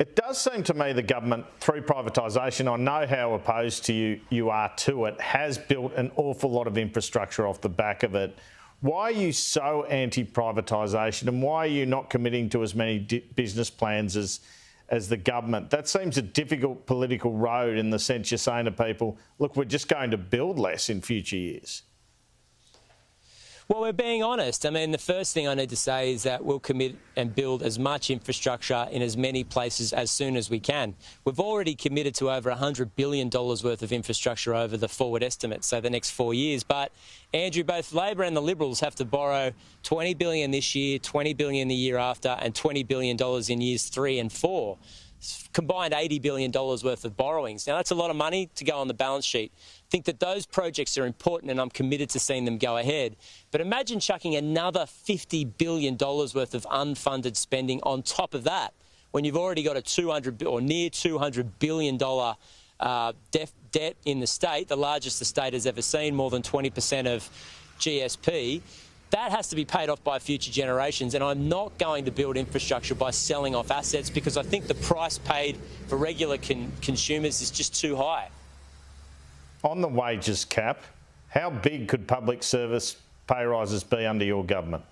It does seem to me the government, through privatisation, I know how opposed you are to it, has built an awful lot of infrastructure off the back of it. Why are you so anti-privatisation, and why are you not committing to as many business plans as the government? That seems a difficult political road, in the sense you're saying to people, look, we're just going to build less in future years. Well, we're being honest. I mean, the first thing I need to say is that we'll commit and build as much infrastructure in as many places as soon as we can. We've already committed to over $100 billion worth of infrastructure over the forward estimates, so the next 4 years. But, Andrew, both Labor and the Liberals have to borrow $20 billion this year, $20 billion the year after, and $20 billion in years 3 and 4. Combined $80 billion worth of borrowings. Now, that's a lot of money to go on the balance sheet. I think that those projects are important, and I'm committed to seeing them go ahead. But imagine chucking another $50 billion worth of unfunded spending on top of that, when you've already got a near $200 billion debt in the state, the largest the state has ever seen, more than 20% of GSP. That has to be paid off by future generations, and I'm not going to build infrastructure by selling off assets, because I think the price paid for regular consumers is just too high. On the wages cap, how big could public service pay rises be under your government?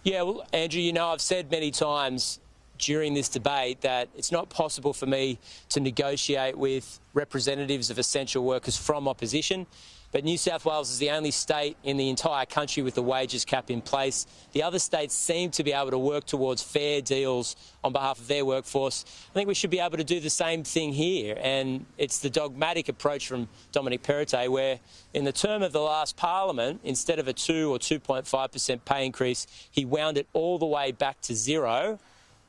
Yeah, well, Andrew, you know, I've said many times during this debate that it's not possible for me to negotiate with representatives of essential workers from opposition. But New South Wales is the only state in the entire country with the wages cap in place. The other states seem to be able to work towards fair deals on behalf of their workforce. I think we should be able to do the same thing here. And it's the dogmatic approach from Dominic Perrottet, where in the term of the last parliament, instead of a 2 or 2.5% pay increase, he wound it all the way back to zero.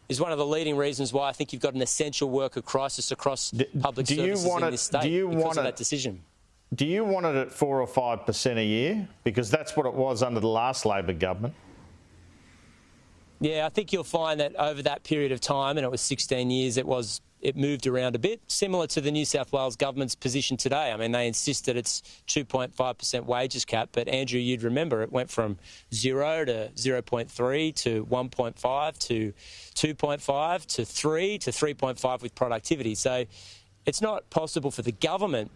Is one of the leading reasons why I think you've got an essential worker crisis across public services in this state because of that decision. Do you want it at 4 or 5% a year? Because that's what it was under the last Labor government. Yeah, I think you'll find that over that period of time, and it was 16 years, it moved around a bit, similar to the New South Wales government's position today. I mean, they insisted it's 2.5% wages cap, but Andrew, you'd remember it went from 0 to 0.3 to 1.5 to 2.5 to 3 to 3.5 with productivity. So it's not possible for the government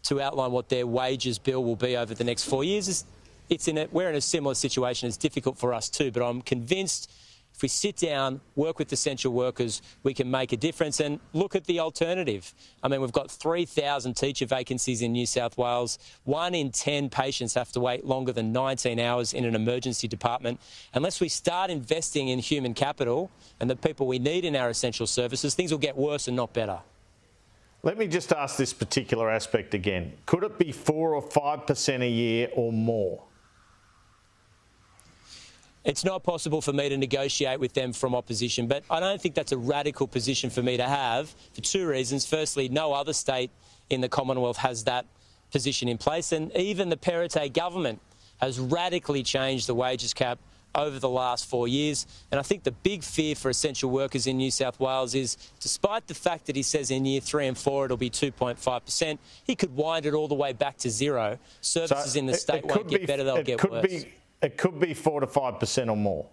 to outline what their wages bill will be over the next 4 years. We're in a similar situation. It's difficult for us too, but I'm convinced if we sit down, work with essential workers, we can make a difference. And look at the alternative. I mean, we've got 3,000 teacher vacancies in New South Wales. 1 in 10 patients have to wait longer than 19 hours in an emergency department. Unless we start investing in human capital and the people we need in our essential services, things will get worse and not better. Let me just ask this particular aspect again. Could it be 4 or 5% a year or more? It's not possible for me to negotiate with them from opposition, but I don't think that's a radical position for me to have for 2 reasons. Firstly, no other state in the Commonwealth has that position in place, and even the Perrottet government has radically changed the wages cap over the last 4 years. And I think the big fear for essential workers in New South Wales is, despite the fact that he says in year 3 and 4 it'll be 2.5%, he could wind it all the way back to zero. Services in the state won't get better, they'll get worse. It could be 4 to 5% or more.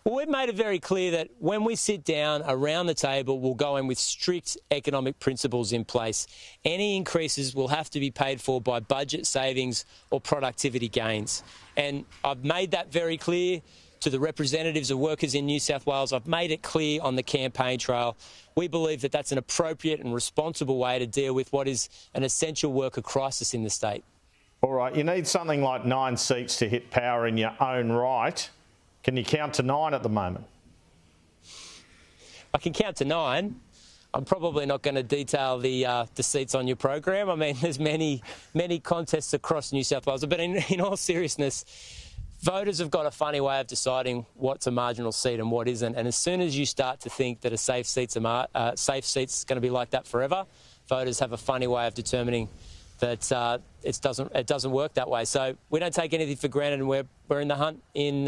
Well, we've made it very clear that when we sit down around the table, we'll go in with strict economic principles in place. Any increases will have to be paid for by budget savings or productivity gains. And I've made that very clear to the representatives of workers in New South Wales. I've made it clear on the campaign trail. We believe that that's an appropriate and responsible way to deal with what is an essential worker crisis in the state. All right, you need something like 9 seats to hit power in your own right. Can you count to 9 at the moment? I can count to 9. I'm probably not going to detail the seats on your program. I mean, there's many contests across New South Wales. But in all seriousness, voters have got a funny way of deciding what's a marginal seat and what isn't. And as soon as you start to think that a safe seat's going to be like that forever, voters have a funny way of determining that it doesn't work that way. So we don't take anything for granted, and we're in the hunt in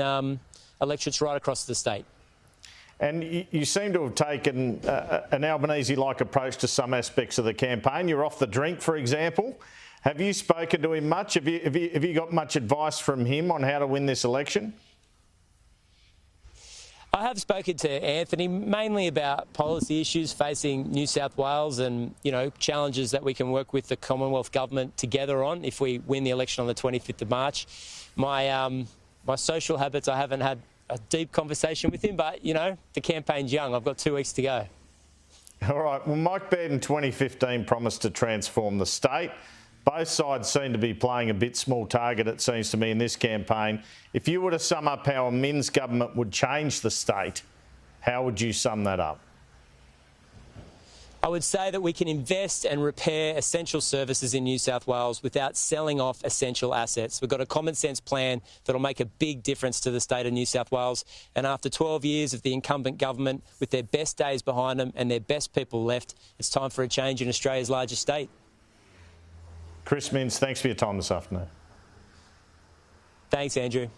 electorates right across the state. And you seem to have taken an Albanese-like approach to some aspects of the campaign. You're off the drink, for example. Have you spoken to him much? Have you got much advice from him on how to win this election? I have spoken to Anthony mainly about policy issues facing New South Wales and, challenges that we can work with the Commonwealth government together on if we win the election on the 25th of March. My social habits, I haven't had a deep conversation with him, but, the campaign's young. I've got 2 weeks to go. All right. Well, Mike Baird in 2015 promised to transform the state. Both sides seem to be playing a bit small target, it seems to me, in this campaign. If you were to sum up how a Minns government would change the state, how would you sum that up? I would say that we can invest and repair essential services in New South Wales without selling off essential assets. We've got a common sense plan that'll make a big difference to the state of New South Wales. And after 12 years of the incumbent government, with their best days behind them and their best people left, it's time for a change in Australia's largest state. Chris Minns, thanks for your time this afternoon. Thanks, Andrew.